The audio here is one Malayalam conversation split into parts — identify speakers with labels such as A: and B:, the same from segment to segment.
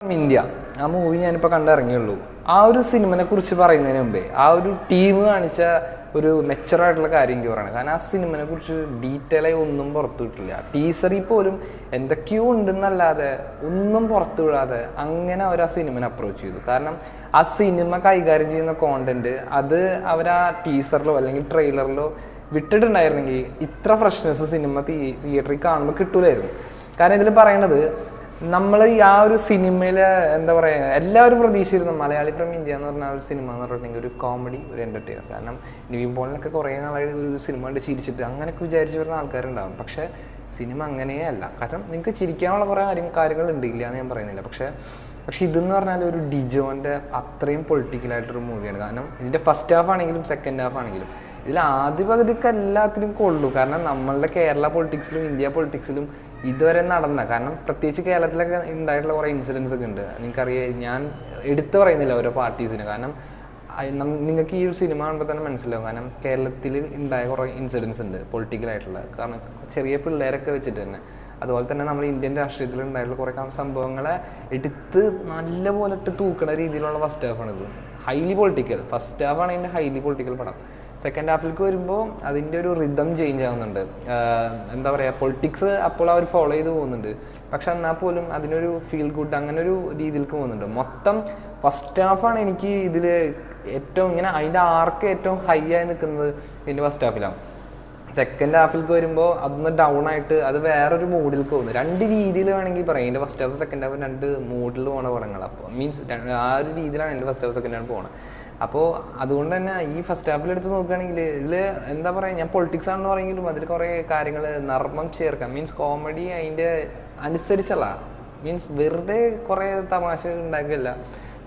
A: ഇന്ത്യ ആ മൂവി ഞാനിപ്പോൾ കണ്ടിറങ്ങിയുള്ളൂ. ആ ഒരു സിനിമനെ കുറിച്ച് പറയുന്നതിന് മുമ്പേ ആ ഒരു ടീം കാണിച്ച ഒരു മെച്ചറായിട്ടുള്ള കാര്യം എനിക്ക് പറയണം. കാരണം ആ സിനിമനെ കുറിച്ച് ഡീറ്റെയിൽ ആയി ഒന്നും പുറത്തു വിട്ടില്ല. ടീസറിൽ പോലും എന്തൊക്കെയോ ഉണ്ടെന്നല്ലാതെ ഒന്നും പുറത്തു വിടാതെ അങ്ങനെ അവർ ആ സിനിമനെ അപ്രോച്ച് ചെയ്തു. കാരണം ആ സിനിമ കൈകാര്യം ചെയ്യുന്ന കോണ്ടന്റ് അത് അവർ ആ ടീസറിലോ അല്ലെങ്കിൽ ട്രെയിലറിലോ വിട്ടിട്ടുണ്ടായിരുന്നെങ്കിൽ ഇത്ര ഫ്രഷ്നെസ് സിനിമ തിയേറ്ററിൽ കാണുമ്പോൾ കിട്ടൂലായിരുന്നു. കാരണം ഇതിൽ പറയണത് നമ്മൾ ഈ ആ ഒരു സിനിമയില് എന്താ പറയുക, എല്ലാവരും പ്രതീക്ഷിച്ചിരുന്നു മലയാളി ഫ്രം ഇന്ത്യ എന്ന് പറഞ്ഞ ഒരു സിനിമ എന്ന് പറഞ്ഞിട്ടുണ്ടെങ്കിൽ ഒരു കോമഡി, ഒരു എൻ്റർടൈനർ. കാരണം നിവിൻ പോളിനൊക്കെ കുറേ നാളായി ഒരു സിനിമ കണ്ട് ചിരിച്ചിട്ട് അങ്ങനെയൊക്കെ വിചാരിച്ചു വരുന്ന ആൾക്കാരുണ്ടാകും. പക്ഷേ സിനിമ അങ്ങനെയേ അല്ല. കാരണം നിങ്ങൾക്ക് ചിരിക്കാനുള്ള കുറേ കാര്യങ്ങളുണ്ട്, ഇല്ല എന്ന് ഞാൻ പറയുന്നില്ല. പക്ഷേ ഇതെന്ന് പറഞ്ഞാൽ ഒരു ഡിജോൻ്റെ അത്രയും പൊളിറ്റിക്കലായിട്ടൊരു മൂവിയാണ്. കാരണം ഇതിൻ്റെ ഫസ്റ്റ് ഹാഫ് ആണെങ്കിലും സെക്കൻഡ് ഹാഫ് ആണെങ്കിലും ഇതിൽ ആദ്യ പകുതിക്ക് എല്ലാത്തിനും കൊള്ളൂ. കാരണം നമ്മളുടെ കേരള പൊളിറ്റിക്സിലും ഇന്ത്യ പൊളിറ്റിക്സിലും ഇതുവരെ നടന്ന, കാരണം പ്രത്യേകിച്ച് കേരളത്തിലൊക്കെ ഉണ്ടായിട്ടുള്ള കുറേ ഇൻസിഡൻസ് ഒക്കെ ഉണ്ട്. നിങ്ങൾക്കറിയാം, ഞാൻ എടുത്തു പറയുന്നില്ല ഓരോ പാർട്ടീസിന്. കാരണം നിങ്ങൾക്ക് ഈ ഒരു സിനിമ കാണുമ്പോൾ തന്നെ മനസ്സിലാവും. കാരണം കേരളത്തിൽ ഉണ്ടായ കുറേ ഇൻസിഡൻസ് ഉണ്ട് പൊളിറ്റിക്കലായിട്ടുള്ള. കാരണം ചെറിയ പിള്ളേരൊക്കെ വെച്ചിട്ട് തന്നെ, അതുപോലെ തന്നെ നമ്മൾ ഇന്ത്യൻ രാഷ്ട്രീയത്തിൽ ഉണ്ടായിട്ടുള്ള കുറേ സംഭവങ്ങളെ എടുത്ത് നല്ലപോലെ ഇട്ട് തൂക്കുന്ന രീതിയിലുള്ള ഫസ്റ്റ് ഹാഫാണിത്. ഹൈലി പൊളിറ്റിക്കൽ ഫസ്റ്റ് ഹാഫാണ് ഇതിൻ്റെ ഹൈലി പൊളിറ്റിക്കൽ പടം. സെക്കൻഡ് ഹാഫിലേക്ക് വരുമ്പോൾ അതിൻ്റെ ഒരു റിതം ചേഞ്ച് ആവുന്നുണ്ട്. എന്താ പറയുക, പൊളിറ്റിക്സ് അപ്പോൾ അവർ ഫോളോ ചെയ്ത് പോകുന്നുണ്ട്. പക്ഷെ എന്നാൽ പോലും അതിനൊരു ഫീൽ ഗുഡ് അങ്ങനെ ഒരു രീതിയിലേക്ക് പോകുന്നുണ്ട്. മൊത്തം ഫസ്റ്റ് ഹാഫാണ് എനിക്ക് ഇതിൽ ഏറ്റവും ഇങ്ങനെ അതിൻ്റെ ആർക്ക് ഏറ്റവും ഹൈ ആയി നിൽക്കുന്നത് ഇതിൻ്റെ ഫസ്റ്റ് ഹാഫിലാണ്. സെക്കൻഡ് ഹാഫിലേക്ക് വരുമ്പോൾ അതൊന്ന് ഡൗൺ ആയിട്ട് അത് വേറൊരു മൂഡിലേക്ക് പോകുന്നു. രണ്ട് രീതിയിൽ വേണമെങ്കിൽ പറയാം. എൻ്റെ ഫസ്റ്റ് ഹാഫ് സെക്കൻഡ് ഹാഫ് രണ്ട് മൂഡിൽ പോണ പടങ്ങൾ. അപ്പോൾ മീൻസ് ആ ഒരു രീതിയിലാണ് എൻ്റെ ഫസ്റ്റ് ഹാഫ് സെക്കൻഡ് ഹാഫ് പോകണം. അപ്പോൾ അതുകൊണ്ട് തന്നെ ഈ ഫസ്റ്റ് ഹാഫിൽ എടുത്ത് നോക്കുകയാണെങ്കിൽ ഇതിൽ എന്താ പറയുക, ഞാൻ പൊളിറ്റിക്സ് ആണെന്ന് പറയുമെങ്കിലും അതിൽ കുറേ കാര്യങ്ങൾ നർമ്മം ചേർക്കാം. മീൻസ് കോമഡി അതിൻ്റെ അനുസരിച്ചുള്ള, മീൻസ് വെറുതെ കുറേ തമാശ ഉണ്ടാക്കില്ല,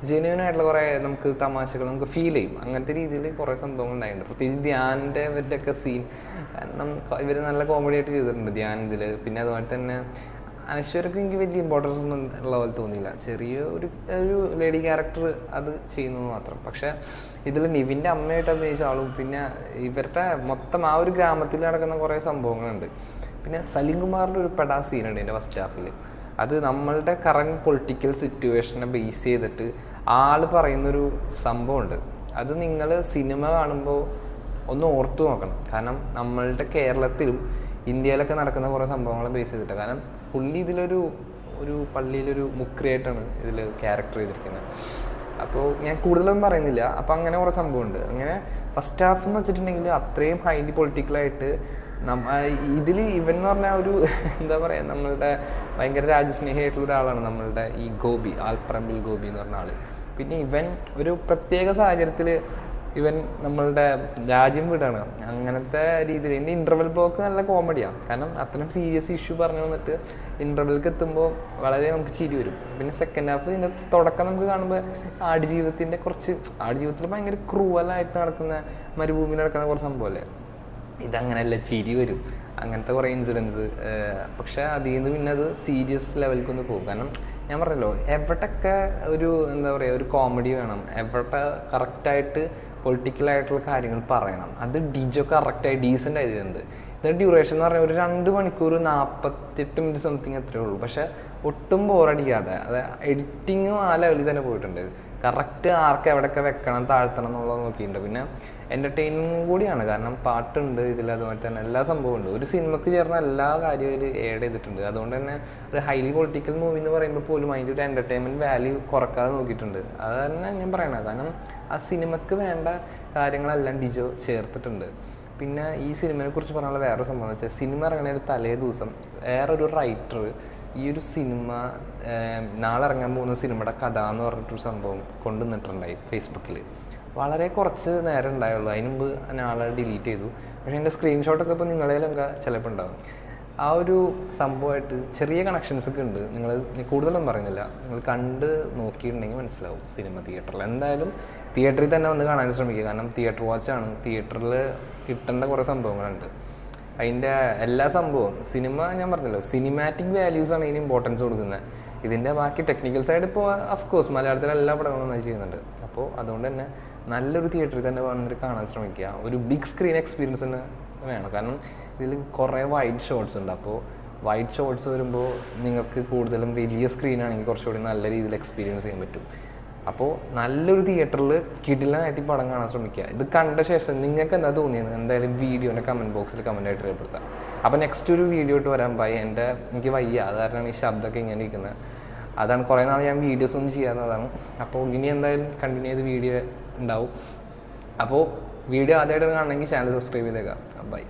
A: ജെന്യൂനായിട്ടുള്ള കുറേ നമുക്ക് തമാശകൾ നമുക്ക് ഫീൽ ചെയ്യും. അങ്ങനത്തെ രീതിയിൽ കുറേ സംഭവങ്ങൾ ഉണ്ടായിട്ടുണ്ട്. പ്രത്യേകിച്ച് ധ്യാനിൻ്റെ ഇവരുടെയൊക്കെ സീൻ, കാരണം ഇവർ നല്ല കോമഡി ആയിട്ട് ചെയ്തിട്ടുണ്ട് ധ്യാൻ ഇതിൽ. പിന്നെ അതുപോലെ തന്നെ അനശ്വരക്ക് എനിക്ക് വലിയ ഇമ്പോർട്ടൻസ് ഒന്നും ഉള്ള പോലെ തോന്നിയില്ല. ചെറിയ ഒരു ലേഡി ക്യാരക്ടർ അത് ചെയ്യുന്നത് മാത്രം. പക്ഷേ ഇതിൽ നിവിൻ്റെ അമ്മയായിട്ട് അഭിനയിച്ച ആളും പിന്നെ ഇവരുടെ മൊത്തം ആ ഒരു ഗ്രാമത്തിൽ നടക്കുന്ന കുറേ സംഭവങ്ങളുണ്ട്. പിന്നെ സലീം കുമാറിൻ്റെ ഒരു പെടാ സീനുണ്ട് എൻ്റെ ഫസ്റ്റ് ഹാഫിൽ. അത് നമ്മളുടെ കറൻറ്റ് പൊളിറ്റിക്കൽ സിറ്റുവേഷനെ ബേസ് ചെയ്തിട്ട് ആൾ പറയുന്നൊരു സംഭവമുണ്ട്. അത് നിങ്ങൾ സിനിമ കാണുമ്പോൾ ഒന്ന് ഓർത്തു നോക്കണം. കാരണം നമ്മളുടെ കേരളത്തിലും ഇന്ത്യയിലൊക്കെ നടക്കുന്ന കുറേ സംഭവങ്ങളെ ബേസ് ചെയ്തിട്ട്. കാരണം പുള്ളി ഇതിലൊരു പള്ളിയിലൊരു മുക്രിയായിട്ടാണ് ഇതിൽ ക്യാരക്ടർ ചെയ്തിരിക്കുന്നത്. അപ്പോൾ ഞാൻ കൂടുതലൊന്നും പറയുന്നില്ല. അപ്പോൾ അങ്ങനെ കുറേ സംഭവമുണ്ട്. അങ്ങനെ ഫസ്റ്റ് ഹാഫ് എന്ന് വെച്ചിട്ടുണ്ടെങ്കിൽ അത്രയും ഹൈലി പൊളിറ്റിക്കലായിട്ട് ഇതിൽ ഇവൻ എന്ന് പറഞ്ഞാൽ ഒരു എന്താ പറയുക, നമ്മളുടെ ഭയങ്കര രാജ്യസ്നേഹിയായിട്ടുള്ള ഒരാളാണ് നമ്മളുടെ ഈ ഗോപി, ആൽപ്പറമ്പിൽ ഗോപി എന്ന് പറഞ്ഞ ആൾ. പിന്നെ ഇവൻ ഒരു പ്രത്യേക സാഹചര്യത്തിൽ ഇവൻ നമ്മളുടെ രാജ്യം വിടാണ്. അങ്ങനത്തെ രീതിയിൽ എൻ്റെ ഇൻ്റർവെൽ ബ്ലോക്ക് നല്ല കോമഡിയാണ്. കാരണം അത്രയും സീരിയസ് ഇഷ്യൂ പറഞ്ഞു വന്നിട്ട് ഇൻ്റർവെൽക്ക് എത്തുമ്പോൾ വളരെ നമുക്ക് ചിരി വരും. പിന്നെ സെക്കൻഡ് ഹാഫ് ഇതിൻ്റെ തുടക്കം നമുക്ക് കാണുമ്പോൾ ആടുജീവിതത്തിൻ്റെ ആടുജീവിതത്തിൽ ഭയങ്കര ക്രൂവലായിട്ട് നടക്കുന്ന, മരുഭൂമിയിൽ നടക്കുന്ന കുറച്ച് സംഭവമല്ലേ, ഇതങ്ങനെയല്ല, ചിരി വരും. അങ്ങനത്തെ കുറേ ഇൻസിഡൻസ്. പക്ഷേ അതിൽ നിന്ന് പിന്നെ അത് സീരിയസ് ലെവലിലേക്കൊന്ന് പോകും. കാരണം ഞാൻ പറഞ്ഞല്ലോ, എവിടെയൊക്കെ ഒരു എന്താ പറയുക ഒരു കോമഡി വേണം, എവിടെ കറക്റ്റായിട്ട് പൊളിറ്റിക്കലായിട്ടുള്ള കാര്യങ്ങൾ പറയണം, അത് ഡിജോ കറക്റ്റായി ഡീസൻ്റ് ആയി ചെയ്യുന്നത്. ഇതിൻ്റെ ഡ്യൂറേഷൻ എന്ന് പറഞ്ഞാൽ ഒരു 2 മണിക്കൂർ 48 മിനിറ്റ് സംതിങ് അത്രേ ഉള്ളൂ. പക്ഷേ ഒട്ടും ബോറടിക്കാതെ അത് എഡിറ്റിങ്ങും ആ ലെവലിൽ തന്നെ പോയിട്ടുണ്ട്. കറക്റ്റ് ആർക്ക് എവിടെയൊക്കെ വെക്കണം താഴ്ത്തണം എന്നുള്ളത് നോക്കിയിട്ടുണ്ട്. പിന്നെ എൻ്റർടൈനിങ് കൂടിയാണ്. കാരണം പാട്ടുണ്ട് ഇതിൽ, അതുപോലെ തന്നെ എല്ലാ സംഭവവും ഉണ്ട്. ഒരു സിനിമയ്ക്ക് ചേർന്ന എല്ലാ കാര്യവും ഇതിൽ ആഡ് ചെയ്തിട്ടുണ്ട്. അതുകൊണ്ട് തന്നെ ഒരു ഹൈലി പൊളിറ്റിക്കൽ മൂവി എന്ന് പറയുമ്പോൾ പോലും അതിൻ്റെ ഒരു എൻ്റർടൈൻമെൻറ്റ് വാല്യൂ കുറക്കാതെ നോക്കിയിട്ടുണ്ട്. അത് തന്നെ ഞാൻ പറയണത്. കാരണം ആ സിനിമയ്ക്ക് വേണ്ട കാര്യങ്ങളെല്ലാം ഡിജോ ചേർത്തിട്ടുണ്ട്. പിന്നെ ഈ സിനിമയെ കുറിച്ച് പറയാനുള്ള വേറൊരു സംഭവം എന്ന് വെച്ചാൽ, സിനിമ ഇറങ്ങുന്ന ഒരു തലേ ദിവസം വേറൊരു റൈറ്റർ ഈ ഒരു സിനിമ നാളെ ഇറങ്ങാൻ പോകുന്ന സിനിമയുടെ കഥ എന്ന് പറഞ്ഞിട്ടൊരു സംഭവം കൊണ്ടുവന്നിട്ടുണ്ടായി ഫേസ്ബുക്കിൽ. വളരെ കുറച്ച് നേരം ഉണ്ടായുള്ളൂ. അതിന് മുമ്പ് നാളെ ഡിലീറ്റ് ചെയ്തു. പക്ഷേ എൻ്റെ സ്ക്രീൻഷോട്ടൊക്കെ ഇപ്പോൾ നിങ്ങളേലൊക്കെ ചിലപ്പോൾ ഉണ്ടാകും. ആ ഒരു സംഭവമായിട്ട് ചെറിയ കണക്ഷൻസ് ഒക്കെ ഉണ്ട്. നിങ്ങൾ കൂടുതലൊന്നും പറയുന്നില്ല, നിങ്ങൾ കണ്ട് നോക്കിയിട്ടുണ്ടെങ്കിൽ മനസ്സിലാവും. സിനിമ തിയേറ്ററിൽ എന്തായാലും തിയേറ്ററിൽ തന്നെ വന്ന് കാണാൻ ശ്രമിക്കുക. കാരണം തിയേറ്റർ വാച്ചാണ്. തിയേറ്ററിൽ കിട്ടേണ്ട കുറേ സംഭവങ്ങളുണ്ട്. അതിൻ്റെ എല്ലാ സംഭവവും സിനിമ ഞാൻ പറഞ്ഞല്ലോ, സിനിമാറ്റിക് വാല്യൂസാണ് ഇതിന് ഇമ്പോർട്ടൻസ് കൊടുക്കുന്നത്. ഇതിൻ്റെ ബാക്കി ടെക്നിക്കൽ സൈഡ് ഇപ്പോൾ അഫ്കോഴ്സ് മലയാളത്തിലെ എല്ലാ പടങ്ങളും നന്നായി ചെയ്യുന്നുണ്ട്. അപ്പോൾ അതുകൊണ്ട് തന്നെ നല്ലൊരു തിയേറ്ററിൽ തന്നെ വന്നിട്ട് കാണാൻ ശ്രമിക്കുക. ഒരു ബിഗ് സ്ക്രീൻ എക്സ്പീരിയൻസ് തന്നെ വേണം. കാരണം ഇതിൽ കുറേ വൈഡ് ഷോട്ട്സ് ഉണ്ട്. അപ്പോൾ വൈറ്റ് ഷോട്ട്സ് വരുമ്പോൾ നിങ്ങൾക്ക് കൂടുതലും വലിയ സ്ക്രീനാണെങ്കിൽ കുറച്ചുകൂടി നല്ല രീതിയിൽ എക്സ്പീരിയൻസ് ചെയ്യാൻ പറ്റും. അപ്പോൾ നല്ലൊരു തിയേറ്ററിൽ കിടിലനായിട്ട് ഈ പടം കാണാൻ ശ്രമിക്കുക. ഇത് കണ്ട ശേഷം നിങ്ങൾക്ക് എന്താ തോന്നിയത് എന്തായാലും വീഡിയോൻ്റെ കമൻറ്റ് ബോക്സിൽ കമൻറ്റായിട്ട് രേഖപ്പെടുത്താം. അപ്പോൾ നെക്സ്റ്റ് ഒരു വീഡിയോ ഇട്ട് വരാൻ ബൈ. എനിക്ക് വയ്യ, അത് കാരണമാണ് ഈ ശബ്ദമൊക്കെ ഇങ്ങനെ ഇരിക്കുന്നത്. അതാണ് കുറേ നാൾ ഞാൻ വീഡിയോസ് ഒന്നും ചെയ്യാവുന്നതാണ്. അപ്പോൾ ഇനി എന്തായാലും കണ്ടിന്യൂ ചെയ്ത് വീഡിയോ ഉണ്ടാവും. അപ്പോൾ വീഡിയോ ആദ്യമായിട്ട് കാണണമെങ്കിൽ ചാനൽ സബ്സ്ക്രൈബ് ചെയ്തേക്കാം. ബൈ.